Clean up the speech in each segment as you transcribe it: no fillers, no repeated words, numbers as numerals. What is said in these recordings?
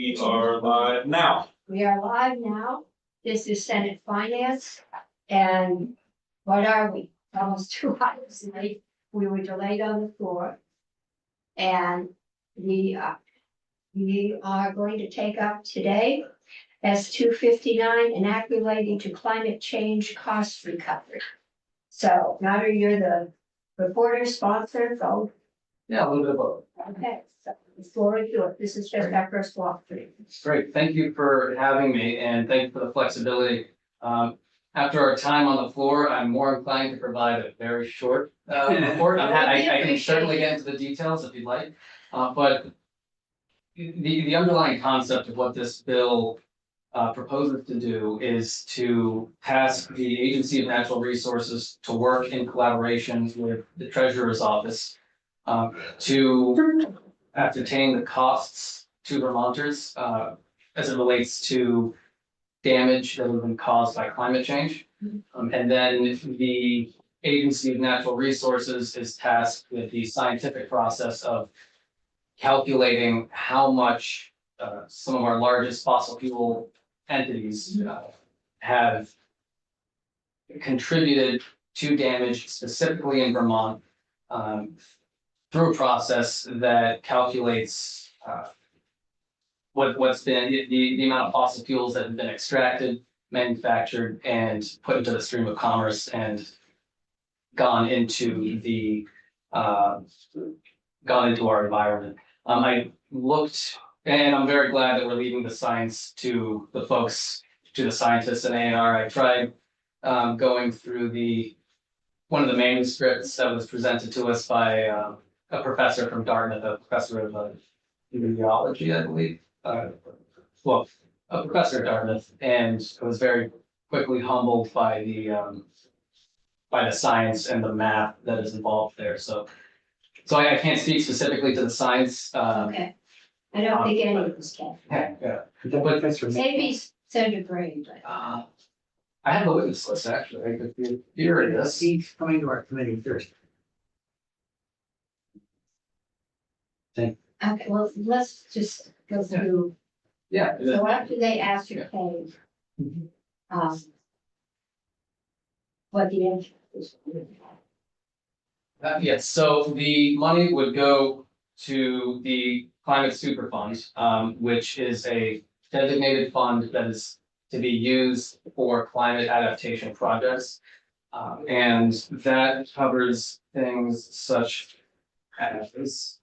We are live now. We are live now. This is Senate Finance. And what are we? Almost 2 hours late. We were delayed on the floor. And we are going to take up today S 259, an act relating to climate change cost recovery. So Nader, you're the reporter, sponsor, so. Yeah, a little bit of both. Okay, so the floor is yours. This is just our first walkthrough. Great. Thank you for having me and thank you for the flexibility. After our time on the floor, I'm more inclined to provide a very short report. I can certainly get into the details if you'd like. But the underlying concept of what this bill proposes to do is to task the Agency of Natural Resources to work in collaboration with the Treasurer's Office to ascertain the costs to Vermonters as it relates to damage that has been caused by climate change. And then the Agency of Natural Resources is tasked with the scientific process of calculating how much some of our largest fossil fuel entities have contributed to damage specifically in Vermont through a process that calculates what's been the amount of fossil fuels that have been extracted, manufactured, and put into the stream of commerce and gone into the gone into our environment. I looked, and I'm very glad that we're leaving the science to the folks, to the scientists in A&R. I tried going through one of the manuscripts that was presented to us by a professor from Dartmouth, a professor of meteorology, I believe. Well, a professor at Dartmouth, and I was very quickly humbled by the science and the math that is involved there. So I can't speak specifically to the science. Okay. I don't think any of us can. Yeah. Maybe Senator Gray, but. I have a witness list, actually. Here it is. He's coming to our committee Thursday. Okay, well, let's just go through. Yeah. So after they ascertain, what the impact is. Yes, so the money would go to the Climate Super Fund, which is a designated fund that is to be used for climate adaptation projects. And that covers things such as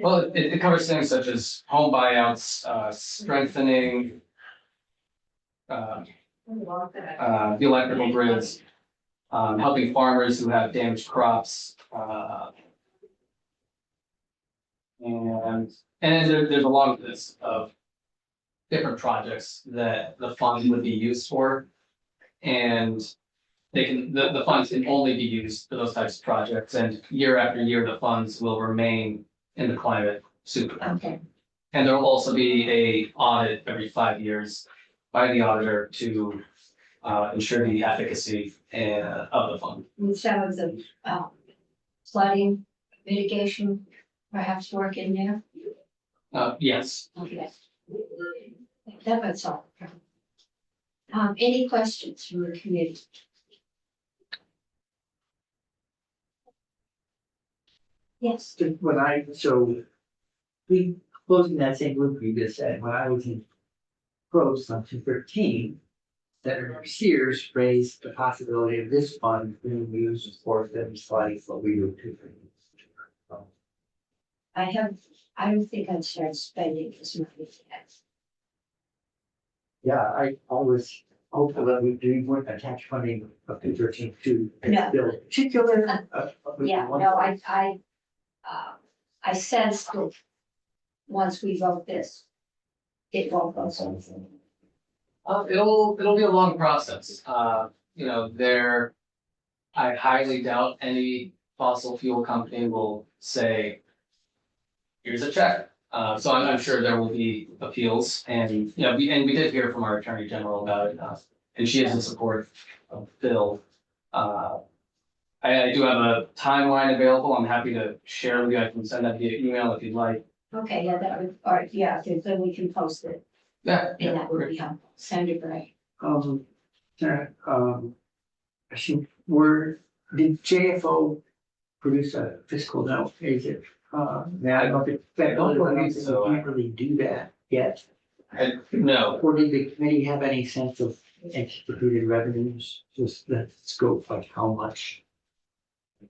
well, it covers things such as home buyouts, strengthening the electrical grids, helping farmers who have damaged crops, and there's a long list of different projects that the fund would be used for, and the funds can only be used for those types of projects, and year after year the funds will remain in the climate super. Okay, And there will also be a audit every 5 years by the auditor to ensure the efficacy of the fund. and some of the flooding mitigation perhaps work in there. Yes. Okay. That's all. Any questions from the committee? Yes. We closing that same loop you just said, when I was in pros on 213, Senator Sears raised the possibility of this fund being used for things like what we do too. I don't think I'd start spending as much as. Yeah, I always hope that we do more attach funding of 213 to No. build particular. Yeah, no, I sense that once we vote this, it won't go so. It'll be a long process. I highly doubt any fossil fuel company will say, here's a check. So I'm sure there will be appeals, and we did hear from our Attorney General about it, and she is in support of the bill. I do have a timeline available. I'm happy to share with you. I can send that via email if you'd like. Okay, yeah, that would, or, yeah, then we can post it, Yeah. and that would be helpful, send it right. Sarah, actually, did JFO produce a fiscal note? Is it, now I don't think, I don't believe so. we can't really do that yet. No, Or did the committee have any sense of anticipated revenues, just the scope of how much?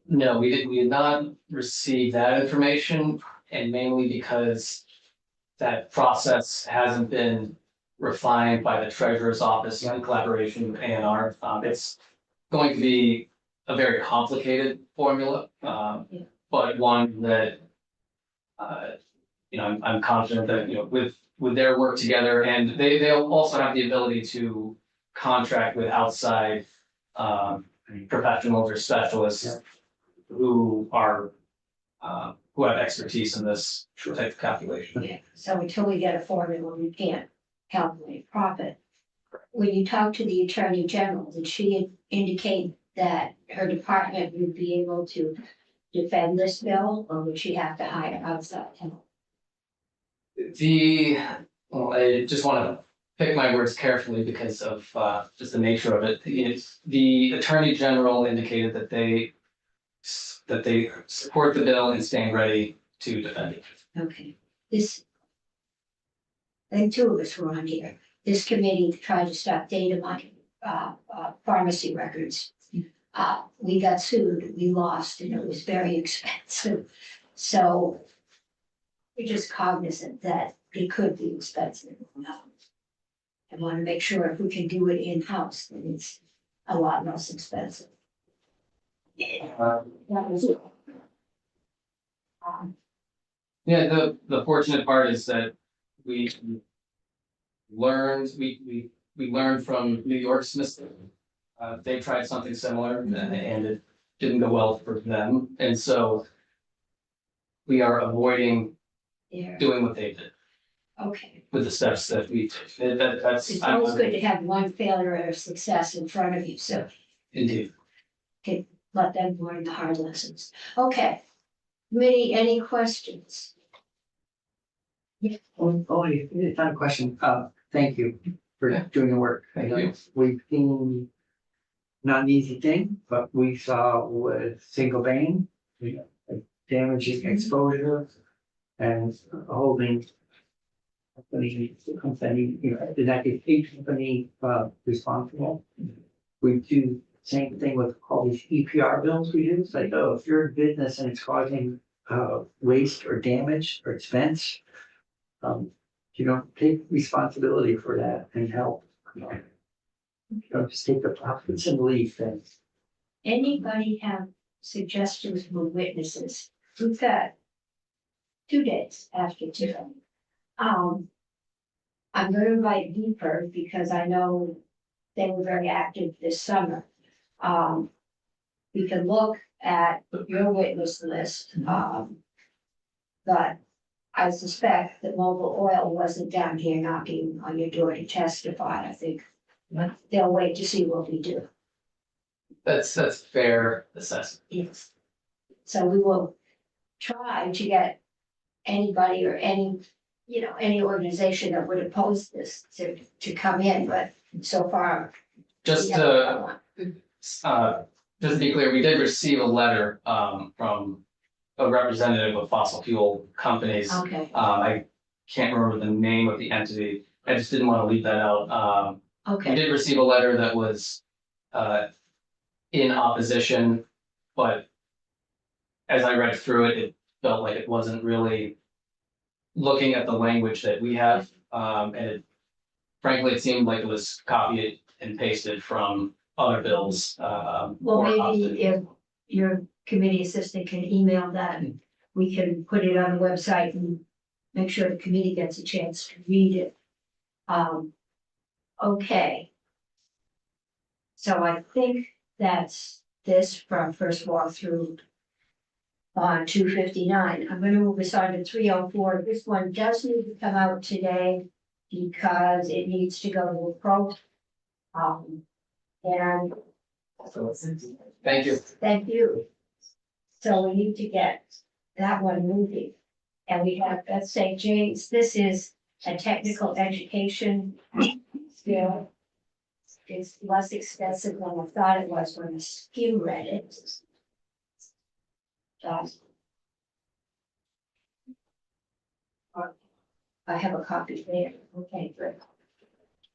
no, we did not receive that information, and mainly because that process hasn't been refined by the treasurer's office in collaboration with ANR. It's going to be a very complicated formula, but one that, I'm confident that, with their work together, and they'll also have the ability to contract with outside professionals or specialists who have expertise in this type of calculation. Yeah, so until we get a formula, we can't calculate profit. When you talk to the Attorney General, did she indicate that her department would be able to defend this bill, or would she have to hire outside help? Well, I just want to pick my words carefully because of just the nature of it. The Attorney General indicated that they support the bill and stand ready to defend it. Okay, and two of us were on here. This committee tried to stop data mining, pharmacy records. We got sued, we lost, and it was very expensive. So we're just cognizant that it could be expensive. I want to make sure if we can do it in-house, then it's a lot less expensive. That was it. Yeah, the fortunate part is that we learned from New York Smith. They tried something similar and it didn't go well for them, and so we are avoiding Yeah, doing what they did okay. with the steps that we took. That's It's always good to have one failure or success in front of you, so indeed. let them learn the hard lessons. Okay. Committee, any questions? Only final question, thank you for Yeah. doing the work. Thank you. We've seen, not an easy thing, but we saw with single vein, damaging exposure and holding company, in that case, each company, responsible. We do same thing with all these EPR bills we do. It's like, oh, if you're a business and it's causing, waste or damage or expense, take responsibility for that and help. Just take the profits and leave things. Anybody have suggestions for witnesses? We've got 2 days after today. I'm gonna invite Deeper because I know they were very active this summer. We can look at your witness list, but I suspect that Mobile Oil wasn't down here knocking on your door to testify. I think they'll wait to see what we do. That's fair assessment. Yes. So we will try to get anybody or any organization that would oppose this to come in, but so far. Just we to haven't. just to be clear, we did receive a letter from a representative of fossil fuel companies. Okay, I can't remember the name of the entity. I just didn't want to leave that out. We okay, did receive a letter that was in opposition, but as I read through it, it felt like it wasn't really looking at the language that we have. And frankly, it seemed like it was copied and pasted from other bills. well, or maybe opposite. if your committee assistant can email that, we can put it on the website and make sure the committee gets a chance to read it. Okay. So I think that's this from first walkthrough on 259. I'm gonna move us on to 304. This one does need to come out today because it needs to go to a pro. And So it's Thank you. Thank you. So we need to get that one moving. And we have, let's say, James, this is a technical education skill. It's less expensive than I thought it was when you read it. I have a copy there. Okay, good.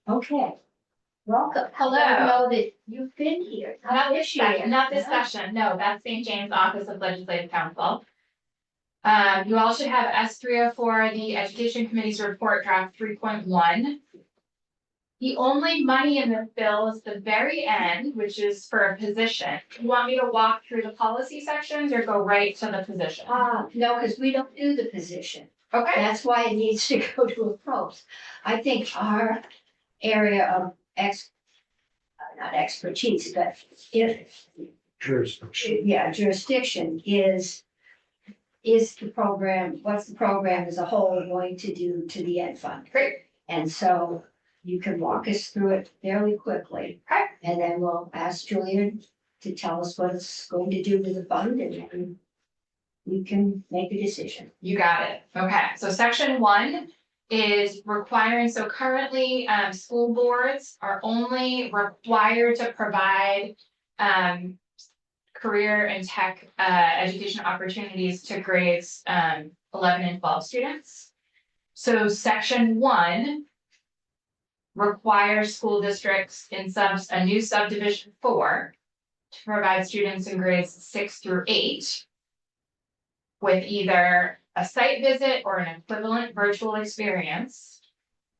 Okay, welcome. Hello. I don't know that you've been here. Not this year. session, not this session, no, that's St. James Office of Legislative Counsel. You all should have S 304, the Education Committee's report draft 3.1. The only money in this bill is the very end, which is for a position. You want me to walk through the policy sections or go right to the position? No, because we don't do the position. Okay, That's why it needs to go to a pros. I think our area of not expertise, but if, jurisdiction is the program, what's the program as a whole going to do to the ed fund? great. And so you can walk us through it fairly quickly. Okay. And then we'll ask Julian to tell us what it's going to do to the fund and then we can make a decision. You got it. Okay, so section 1 is requiring, so currently, school boards are only required to provide career and tech education opportunities to grades 11 and 12 students. So section 1 requires school districts in a new subdivision 4 to provide students in grades 6 through 8 with either a site visit or an equivalent virtual experience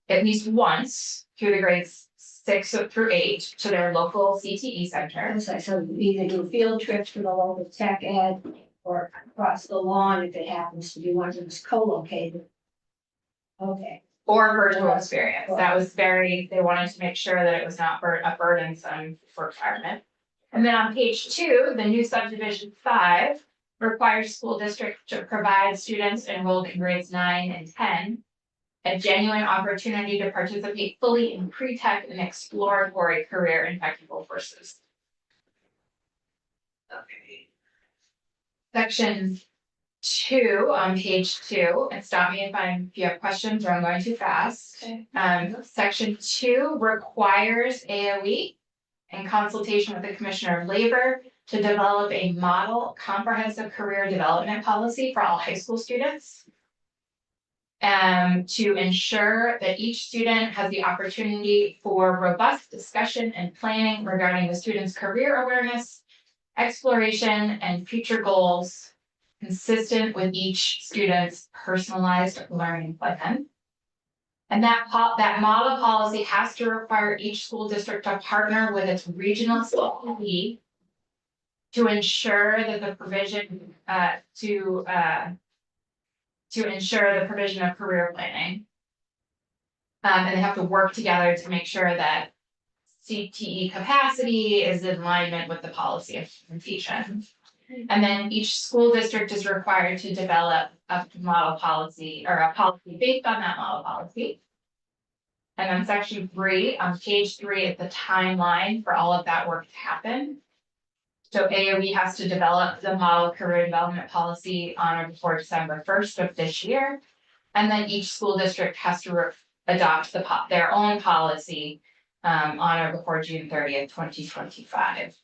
at least once through the grades 6 through 8 to their local CTE center. So you either do field trips to the local tech ed or across the lawn if it happens to be one that was co-located. Okay, Or virtual experience. That was they wanted to make sure that it was not a burdensome requirement. And then on page 2, the new subdivision 5 requires school district to provide students enrolled in grades 9 and 10 a genuine opportunity to participate fully in pre-tech and exploratory career and technical courses. okay. Section 2 on page 2, and stop me if you have questions or I'm going too fast. Okay. Section 2 requires AOE in consultation with the Commissioner of Labor to develop a model comprehensive career development policy for all high school students. To ensure that each student has the opportunity for robust discussion and planning regarding the student's career awareness, exploration, and future goals consistent with each student's personalized learning plan. And that model policy has to require each school district to partner with its regional school lead to ensure that the provision to ensure the provision of career planning. And they have to work together to make sure that CTE capacity is in alignment with the policy of completion. And then each school district is required to develop a model policy or a policy based on that model policy. And then section 3 on page 3 is the timeline for all of that work to happen. So AOE has to develop the model career development policy on or before December 1st of this year. And then each school district has to adopt their own policy on or before June 30th, 2025.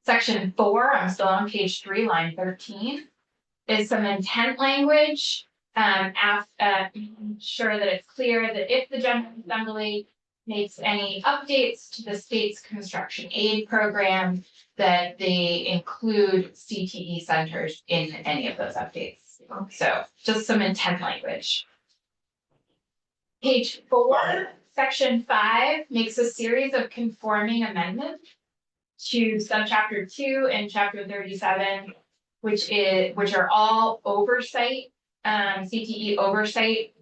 Section 4, I'm still on page 3, line 13, is some intent language. Sure that it's clear that if the General Assembly makes any updates to the state's construction aid program, that they include CTE centers in any of those updates. So just some intent language. Page 4, section 5 makes a series of conforming amendments to subchapter 2 and chapter 37, which are all oversight, CTE oversight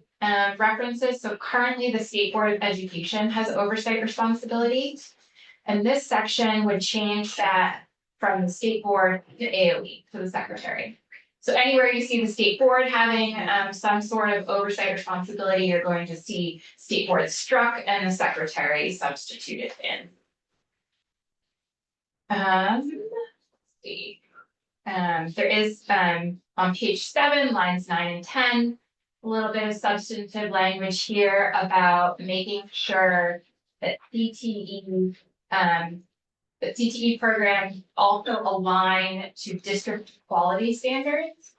references. So currently the State Board of Education has oversight responsibilities. And this section would change that from the State Board to AOE, to the Secretary. So anywhere you see the State Board having some sort of oversight responsibility, you're going to see State Board struck and the Secretary substituted in. let's see. There is, on page 7, lines 9 and 10, a little bit of substantive language here about making sure that CTE programs also align to district quality standards.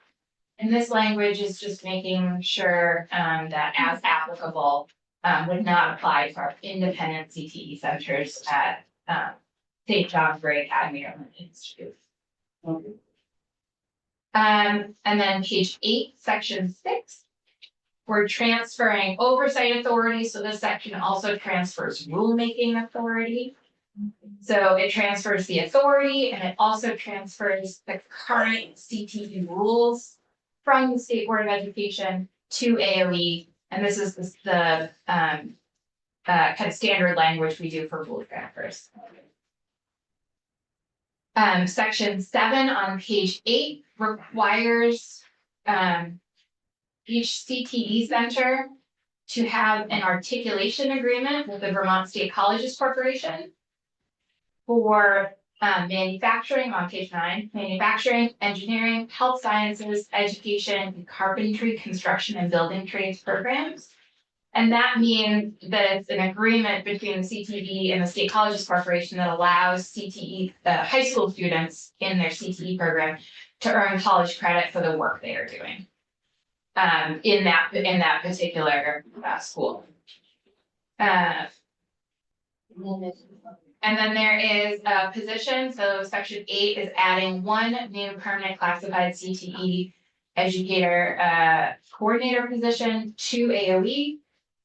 And this language is just making sure, that as applicable, would not apply to our independent CTE centers at, St. John's Gray Academy or Institute. And then page 8, section 6. We're transferring oversight authority, so this section also transfers rulemaking authority. So it transfers the authority and it also transfers the current CTE rules from the State Board of Education to AOE. And this is the kind of standard language we do for rule transfers. Section 7 on page 8 requires each CTE center to have an articulation agreement with the Vermont State Colleges Corporation for manufacturing on page 9, manufacturing, engineering, health sciences, education, carpentry, construction, and building trades programs. And that means that it's an agreement between the CTE and the State Colleges Corporation that allows CTE, high school students in their CTE program to earn college credit for the work they are doing. In that particular school. And then there is a position, so section 8 is adding 1 new permanent classified CTE educator coordinator position to AOE.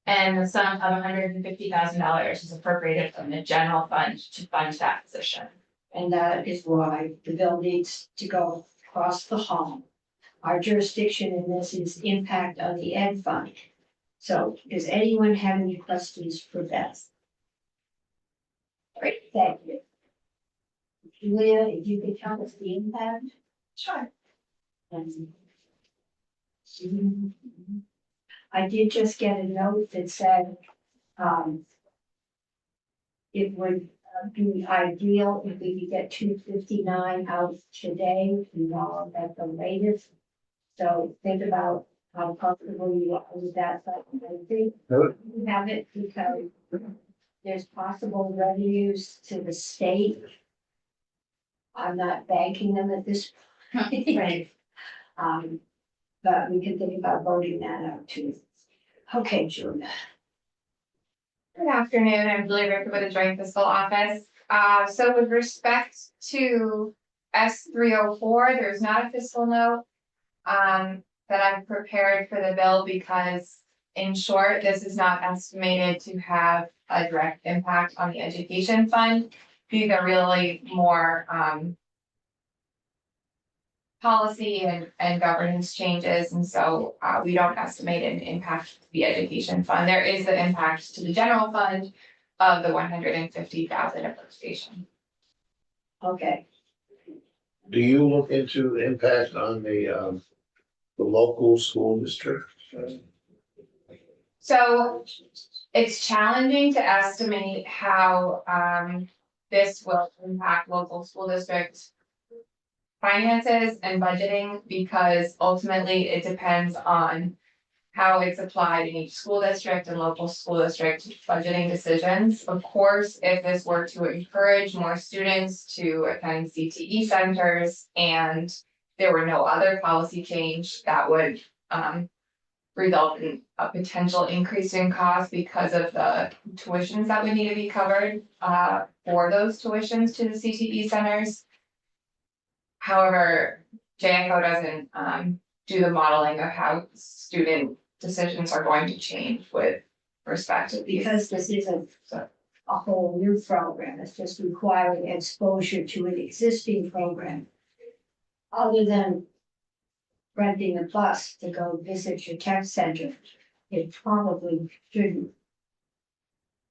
And the sum of $150,000 is appropriated from the general fund to fund that position. And that is why the bill needs to go across the hall. Our jurisdiction in this is impact on the ed fund. So does anyone have any questions for Beth? Great, thank you. Julia, if you could tell us the impact? Sure. I did just get a note that said, it would be ideal if we could get 259 out today, at the latest. So think about how comfortable you are with that, but I think we have it because there's possible revenues to the state. I'm not banking them at this point. Right. But we can think about voting that out too. Okay, Julia. Good afternoon, I'm Julie Ricker with the Joint Fiscal Office. So with respect to S304, there's not a fiscal note that I've prepared for the bill because, in short, this is not estimated to have a direct impact on the education fund. These are really more policy and governance changes, and so we don't estimate an impact to the education fund. There is the impact to the general fund of the $150,000 appropriation. Okay, Do you look into impact on the local school district? So it's challenging to estimate how this will impact local school districts finances and budgeting, because ultimately it depends on how it's applied in each school district and local school district budgeting decisions. Of course, if this were to encourage more students to attend CTE centers and there were no other policy change, that would result in a potential increase in cost because of the tuitions that would need to be covered for those tuitions to the CTE centers. However, JFO doesn't do the modeling of how student decisions are going to change with respect to these. because this isn't a whole new program, it's just requiring exposure to an existing program. Other than renting a bus to go visit your tech center, it probably shouldn't.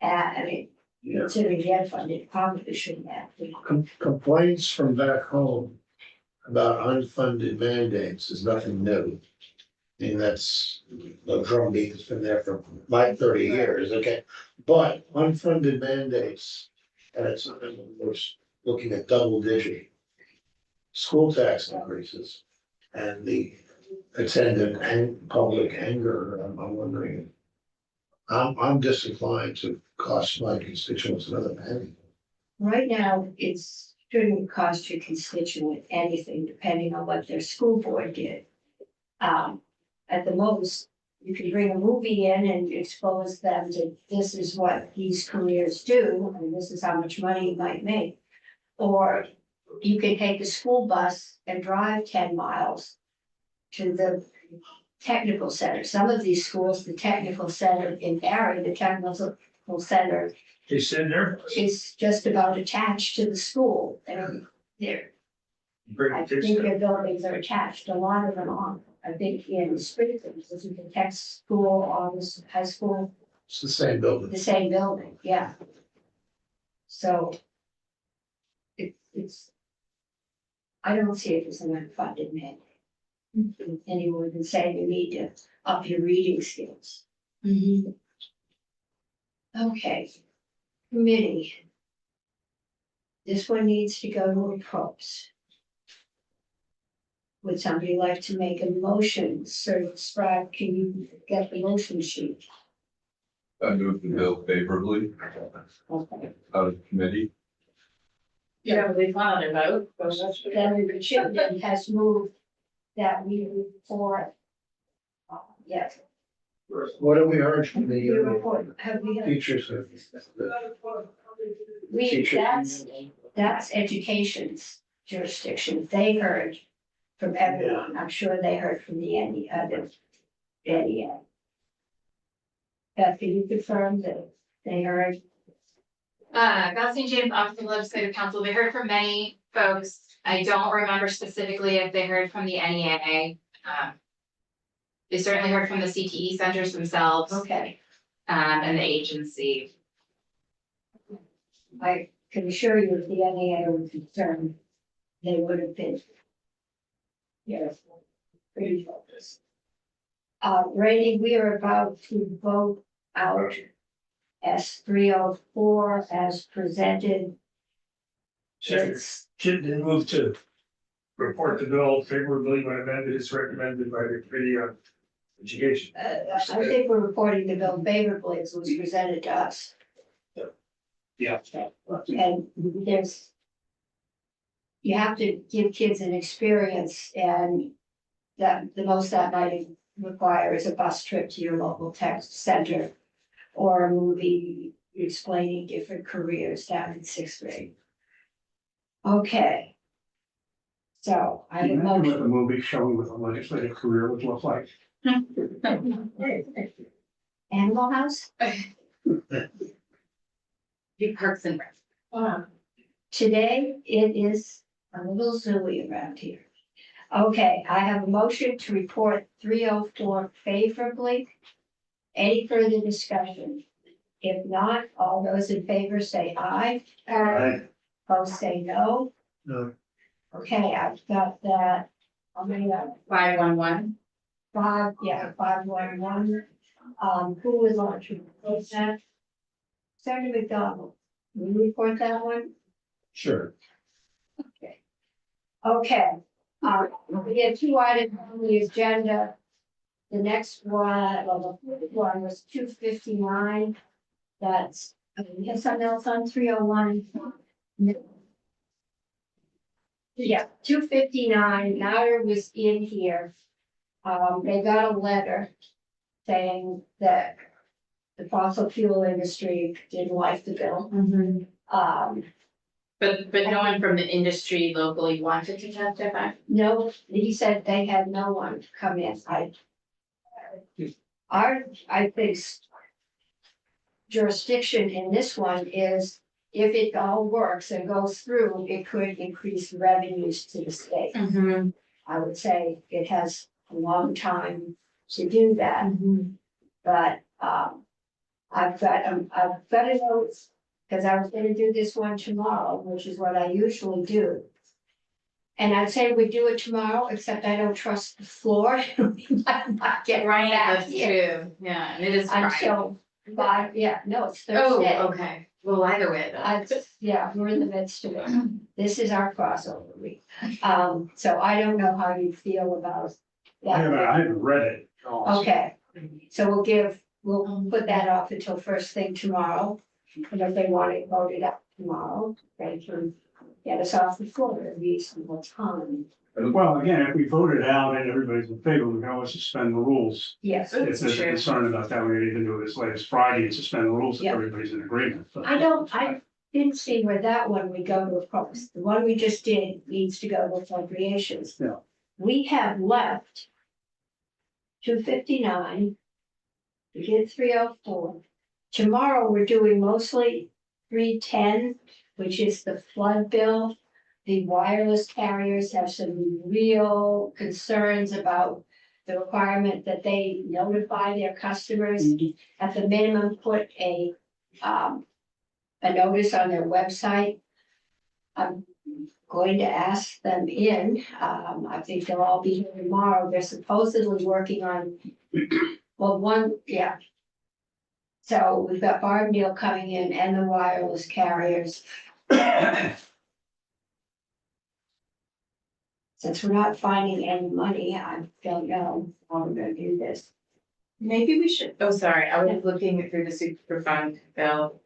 I mean, considering the ed fund, it probably shouldn't have. Complaints from back home about unfunded mandates is nothing new. I mean, that's a drumbeat that's been there for like 30 years, okay? But unfunded mandates, and it's something which looking at double digit school tax increases and the attendant and public anger, I'm wondering. I'm disinclined to cost my constituents another penny. Right now, it's shouldn't cost your constituent anything, depending on what their school board did. At the most, you can bring a movie in and expose them to this is what these careers do, and this is how much money you might make. Or you can take a school bus and drive 10 miles to the technical center. Some of these schools, the technical center in Barry, the technical center He's sitting there. is just about attached to the school. They're, I think their buildings are attached, a lot of them are. I think in Springfield, this is the tech school, or this high school, It's the same building. the same building, yeah. So it's, I don't see it as an unfunded mandate. Any more than saying you need to up your reading skills. Okay, committee. This one needs to go to a pros. Would somebody like to make a motion, Sir Scribe, can you get the motion sheet? I move the bill favorably Okay. out of committee. Yeah, we found a vote. Then the chairman has moved that we move forward. Yes, What have we heard from we the report, have we, teachers? that's education's jurisdiction, they heard from everyone, I'm sure they heard from the NEA. Beth, can you confirm that they heard? Beth St. James, Office of Legislative Counsel, they heard from many folks. I don't remember specifically if they heard from the NEA. They certainly heard from the CTE centers themselves, Okay, and the agency. I can assure you if the NEA were concerned, they would have been. Yes, pretty focused. Randy, we are about to vote out S 304 as presented. It's, Chip didn't move to report the bill favorably when amended is recommended by the Committee on Education. I think we're reporting the bill favorably as it was presented to us. Yeah. And there's. You have to give kids an experience, and that the most that might require is a bus trip to your local tech center. Or a movie explaining different careers down in 6th grade. Okay. So I would With a motion. movie showing what a legislative career would look like. Animal House? Parks and Rec. Today it is a little zooey around here. Okay, I have a motion to report 304 favorably. Any further discussion? If not, all those in favor say aye. Opposed say no. No. Okay, I've got that. How many are 511. 511. Who was on to report that? Senator McDonald, will you report that one? Sure. Okay, we have 2 items on the agenda. The next one, well, the fourth one was 259. That's, we have something else on 301. Yeah, 259, Nader was in here. They got a letter saying that the fossil fuel industry didn't like the bill. But no one from the industry locally wanted to testify. No, he said they had no one come in. I think jurisdiction in this one is if it all works and goes through, it could increase revenues to the state. I would say it has a long time to do that. But I've got a note, because I was gonna do this one tomorrow, which is what I usually do. And I'd say we do it tomorrow, except I don't trust the floor. We might not get back That's here true. Yeah, and it is Friday. until 5, yeah, no, it's Oh, Thursday. okay. Well, either way, Yeah, we're in the midst of it. This is our crossover week. So I don't know how you feel about I that. haven't read it. Okay, so we'll put that off until first thing tomorrow. And if they want it voted up tomorrow, they can get us off the floor at a reasonable time. Well, again, if we vote it out and everybody's in favor, we can always suspend the rules. Yes, If there's a concern about that, we can do it as late as Friday and suspend the rules if Yeah. everybody's in agreement. But- I didn't see where that one would go to a post. The one we just did needs to go to appropriations. Yeah. We have left 259. We did 304. Tomorrow, we're doing mostly 310, which is the flood bill. The wireless carriers have some real concerns about the requirement that they notify their customers. At the minimum, put a notice on their website. I'm going to ask them in, I think they'll all be here tomorrow. They're supposedly working on, well, one, yeah. So we've got Barb Neal coming in and the wireless carriers. Since we're not finding any money, I don't know how we're gonna do this. Maybe we should, oh, sorry, I was looking through the super fund bill.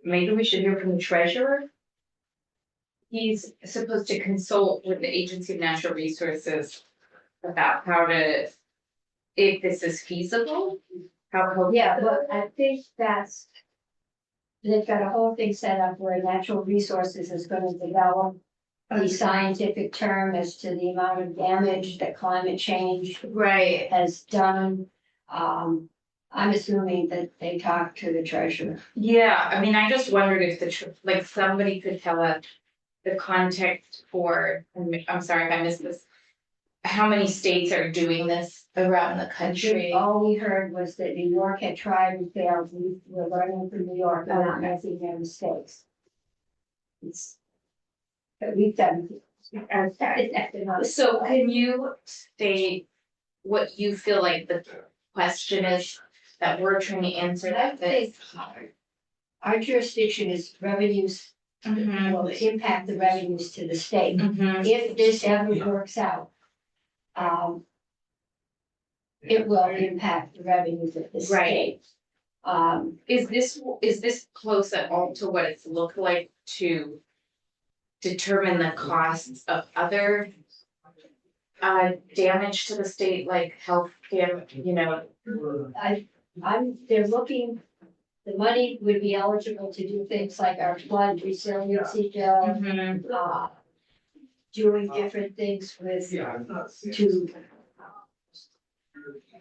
Maybe we should hear from the treasurer. He's supposed to consult with the Agency of Natural Resources about how to, if this is feasible, how. Yeah, but I think that's. They've got a whole thing set up where natural resources is gonna develop a scientific term as to the amount of damage that climate change Right, has done. I'm assuming that they talked to the treasurer. yeah, I mean, I just wondered if like, somebody could tell us the context for, I'm sorry if I missed this. How many states are doing this around the country? All we heard was that New York had tried and failed. We were learning from New York, and not making their mistakes. It's. But we've done. So can you state what you feel like the question is that we're trying to answer that this? Our jurisdiction is revenues, will impact the revenues to the state. If this ever works out. It will impact the revenues of the state. Is this close at all to what it's looked like to determine the costs of other damage to the state, like health damage, They're looking, the money would be eligible to do things like our flood resiliency bill, doing different things with, to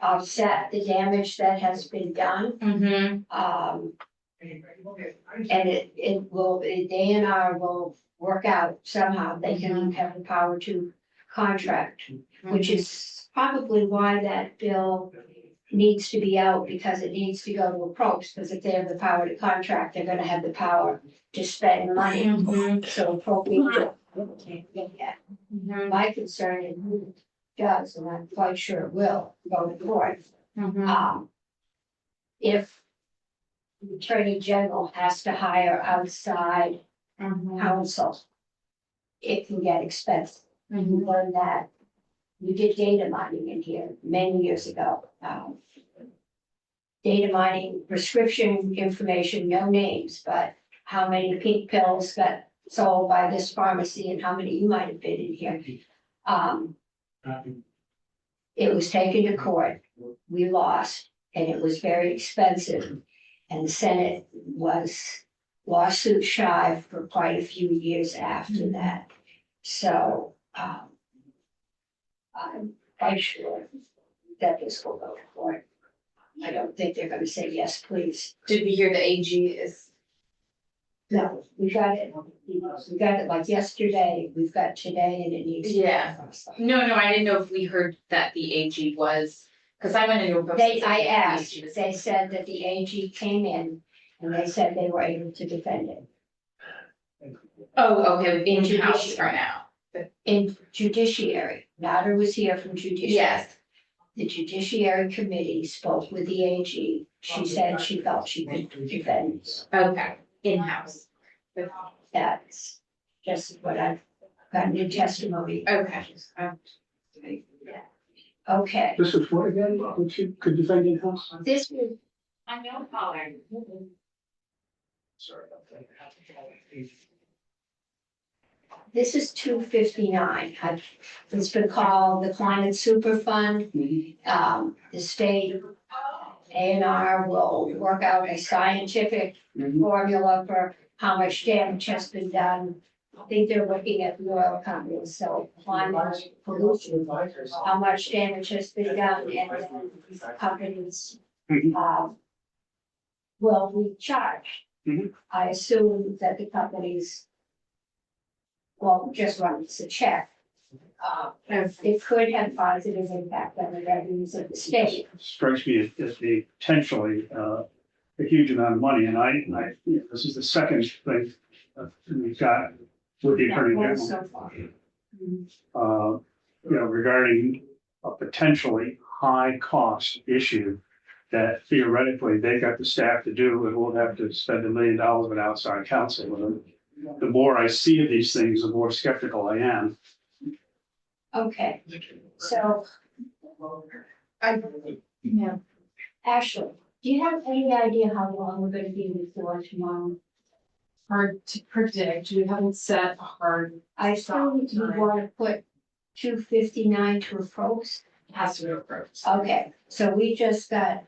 offset the damage that has been done. And it will, the DNR will work out somehow, they can have the power to contract, which is probably why that bill needs to be out, because it needs to go to approach, because if they have the power to contract, they're gonna have the power to spend money. So appropriate. My concern is who does, and I'm quite sure it will go to court. If the Attorney General has to hire outside counsel, it can get expensive. We learned that. We did data mining in here many years ago. Data mining, prescription information, no names, but how many pink pills got sold by this pharmacy and how many you might have been in here. It was taken to court, we lost, and it was very expensive. And the Senate was lawsuit shy for quite a few years after that. So, I'm quite sure that this will go to court. I don't think they're gonna say, yes, please. Did we hear the AG is? No, we got it like yesterday, we've got today, and it needs to. Yeah. No, I didn't know if we heard that the AG was, because I went into a. I asked, they said that the AG came in and they said they were able to defend it. Oh, okay, in-house right now. In judiciary, Nader was here from judiciary. Yes. The judiciary committee spoke with the AG. She said she felt she could defend. Okay. in-house. That's just what I've gotten in testimony. Okay. Okay, This is what again? Could you find in-house? this was, I know, Paula. Sorry about that. this is 259. It's been called the Climate Super Fund. The state A&R will work out a scientific formula for how much damage has been done. I think they're looking at the oil companies, so climate pollution, how much damage has been done, and then companies will be charged. Mhm. I assume that the companies won't just run us a check. It could have positive impact on the revenues of the state. Strikes me as being potentially, a huge amount of money, and this is the second thing we've got with the Attorney General. So far. Regarding a potentially high cost issue that theoretically they got the staff to do, and we'll have to spend $1 million with outside counsel with them. The more I see of these things, the more skeptical I am. Okay, so. Yeah. Ashley, do you have any idea how long we're gonna be before tomorrow? Hard to predict, we haven't set a hard, I assume you wanna put 259 to a post. has to be approved. Okay, so we just got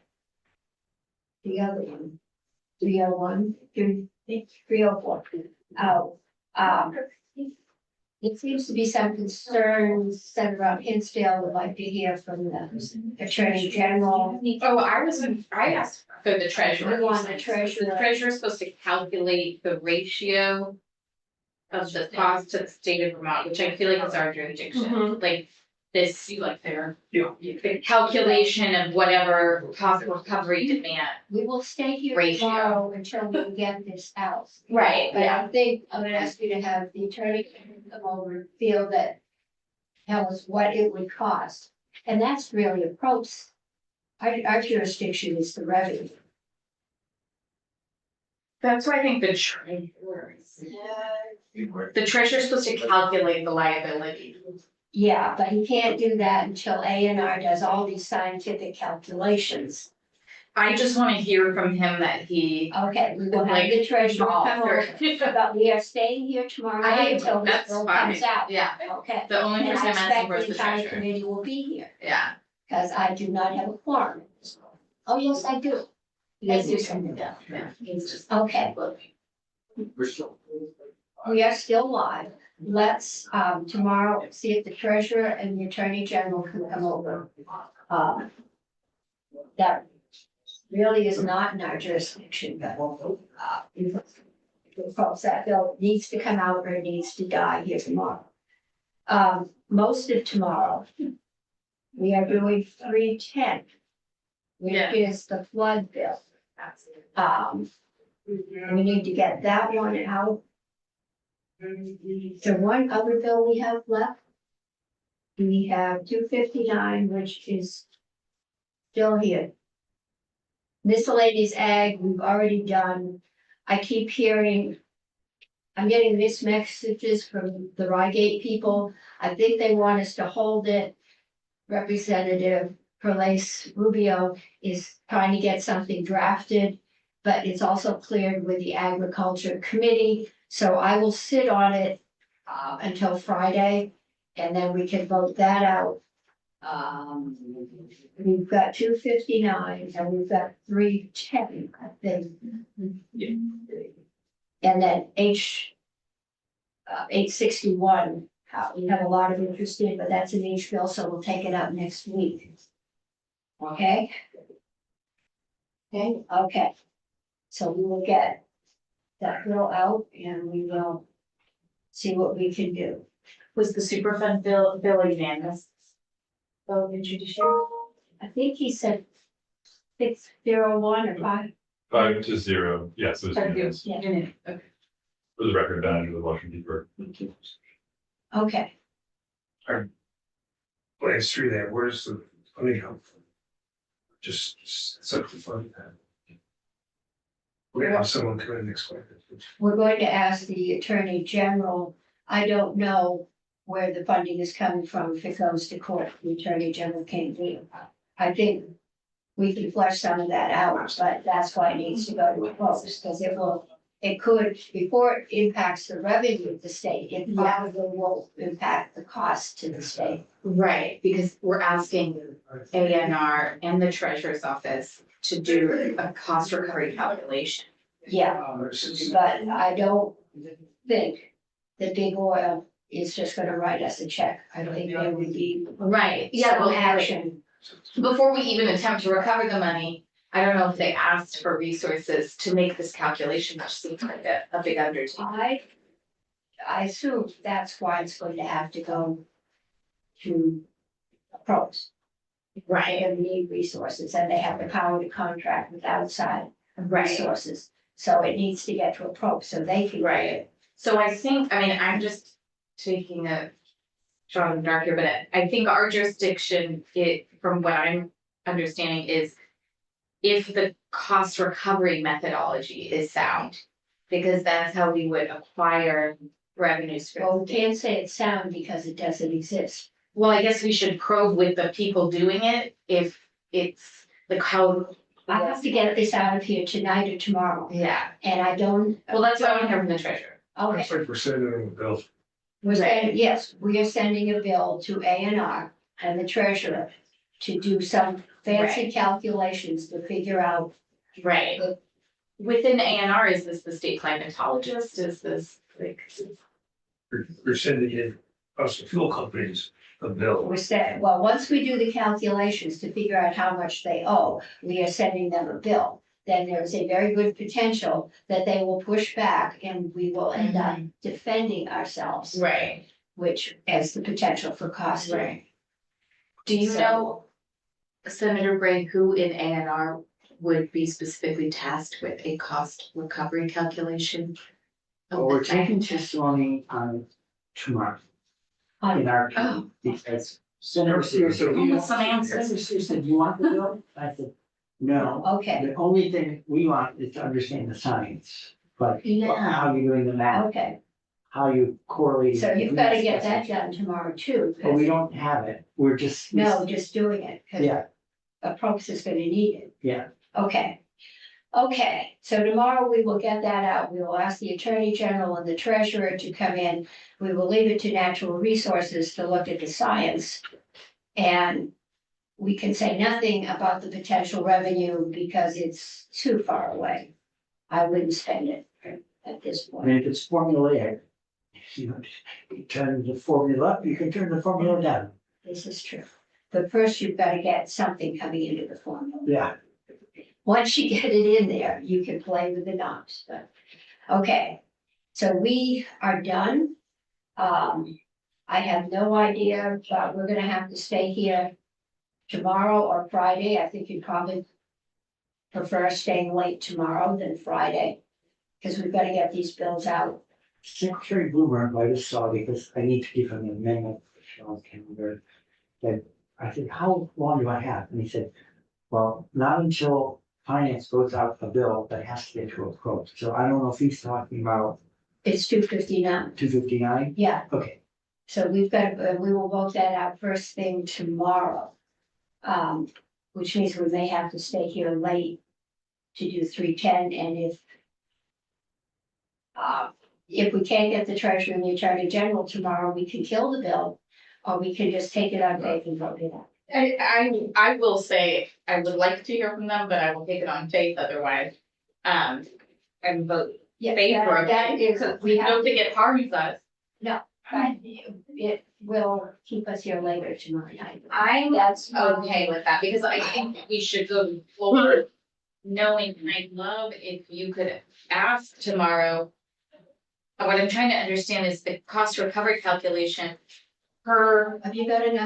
the other one, 301, 304 out. It seems to be some concerns centered around Hinsdale. Would like to hear from the Attorney General. Oh, I asked for the treasurer. You want the treasurer. The treasurer is supposed to calculate the ratio of the cost to the state of Vermont, which I feel like is our jurisdiction, like this. You like there. The calculation of whatever cost recovery demand. We will stay here Ratio. tomorrow until we get this out. Right, But I think I'm gonna ask you to have the attorney come over and feel that, tell us what it would cost. And that's really a pros. Our jurisdiction is the revenue. That's why I think the treasurer is supposed to calculate the liability. Yeah, but he can't do that until A&R does all these scientific calculations. I just wanna hear from him that he. Okay, we will have the treasurer come over, but we are staying here tomorrow night until this That's bill fine, comes out. yeah, Okay. the only And person I I'm asking expect for is the the entire treasurer, committee will be here, yeah. because I do not have a quorum. Oh, yes, I do. Yes, you can. Okay, We're still. we are still live. Let's, tomorrow, see if the treasurer and the attorney general can come over. That really is not in our jurisdiction, but, folks, that bill needs to come out or it needs to die here tomorrow. Most of tomorrow, we are doing 310, which Yeah. is the flood bill. We need to get that one out. The one other bill we have left. We have 259, which is still here. Miscellaneous ag, we've already done. I keep hearing, I'm getting mixed messages from the Rygate people. I think they want us to hold it. Representative Perlace Rubio is trying to get something drafted, but it's also cleared with the Agriculture Committee. So I will sit on it until Friday, and then we can vote that out. We've got 259 and we've got 310, I think. And then 861, we have a lot of interest in, but that's an H bill, so we'll take it up next week. Okay? Okay. So we will get that bill out and we will see what we can do. Was the Superfund bill unanimous? Oh, did you share? I think he said 601 or 5. 5-0, yes, it was unanimous. Yeah. Okay. For the record, down to the Washington Deeper. Okay, Glance through that, where's the money come from? Just such a fun. We're gonna have someone come in and explain it. we're going to ask the Attorney General. I don't know where the funding is coming from. If it goes to court, the Attorney General can't do. I think we can flesh some of that out, but that's why it needs to go to a vote, because it could, before it impacts the revenue of the state, it probably will impact the cost to the state. Right, because we're asking ANR and the treasurer's office to do a cost recovery calculation. Yeah, but I don't think that Big Oil is just gonna write us a check. I think there would be Right, some action. Before we even attempt to recover the money, I don't know if they asked for resources to make this calculation, which seems like a big undertaking. I assume that's why it's going to have to go to pros. Right, They need resources and they have the power to contract with outside right, resources. So it needs to get to a pro so they can. right. So I think, I mean, I'm just taking a shot in the dark here, but I think our jurisdiction, from what I'm understanding, is if the cost recovery methodology is sound, because that's how we would acquire revenues for. Well, we can't say it's sound because it doesn't exist. Well, I guess we should probe with the people doing it, if it's like how. I have to get this out of here tonight or tomorrow, Yeah, and I don't. well, that's what I want to hear from the treasurer. Okay, Looks like we're sending them a bill. we're saying, yes, we are sending a bill to A&R and the treasurer to do some fancy calculations to figure out. Right. Within ANR, is this the state climatologist, is this like? We're sending in fossil fuel companies a bill. We're saying, well, once we do the calculations to figure out how much they owe, we are sending them a bill. Then there is a very good potential that they will push back and we will end up defending ourselves, Right, which has the potential for cost. right. Do you So- know, Senator Bray, who in ANR would be specifically tasked with a cost recovery calculation? Well, we're taking testimony on tomorrow in our, Oh. because Senator Sears said, Give us some answers. Senator Sears said, you want the bill? I said, no. Okay, The only thing we want is to understand the science, but Yeah. how you're doing the math, okay, how you correlate. so you've got to get that done tomorrow too. But we don't have it, we're just. No, just doing it, because Yeah, approach is gonna need it. yeah, Okay. Okay, so tomorrow we will get that out. We will ask the Attorney General and the Treasurer to come in. We will leave it to Natural Resources to look at the science. And we can say nothing about the potential revenue because it's too far away. I wouldn't spend it at this I mean, point. if it's formulaic, you know, you turn the formula up, you can turn the formula down, This is true. But first you've got to get something coming into the formula. yeah. Once you get it in there, you can play with the knobs, but, okay. So we are done. I have no idea, but we're gonna have to stay here tomorrow or Friday. I think you'd probably prefer staying late tomorrow than Friday. Cause we've gotta get these bills out. Secretary Blumer, I just saw, because I need to give him an amendment for Sean's calendar, that I said, how long do I have? And he said, well, not until finance goes out a bill that has to get to a quote. So I don't know if he's talking about It's 2:59. 259. Yeah, Okay, so we've got, we will vote that out first thing tomorrow. Which means we may have to stay here late to do 310, and if we can't get the treasurer and the attorney general tomorrow, we can kill the bill, or we can just take it on faith and vote it out. I will say, I would like to hear from them, but I will take it on faith otherwise. And vote Yeah, favor, that is, we have, don't think it harms us. but it will keep us here later tomorrow night. I'm That's okay with that, because I think we should go forward. Knowing, I'd love if you could ask tomorrow. What I'm trying to understand is the cost recovery calculation per Have you got enough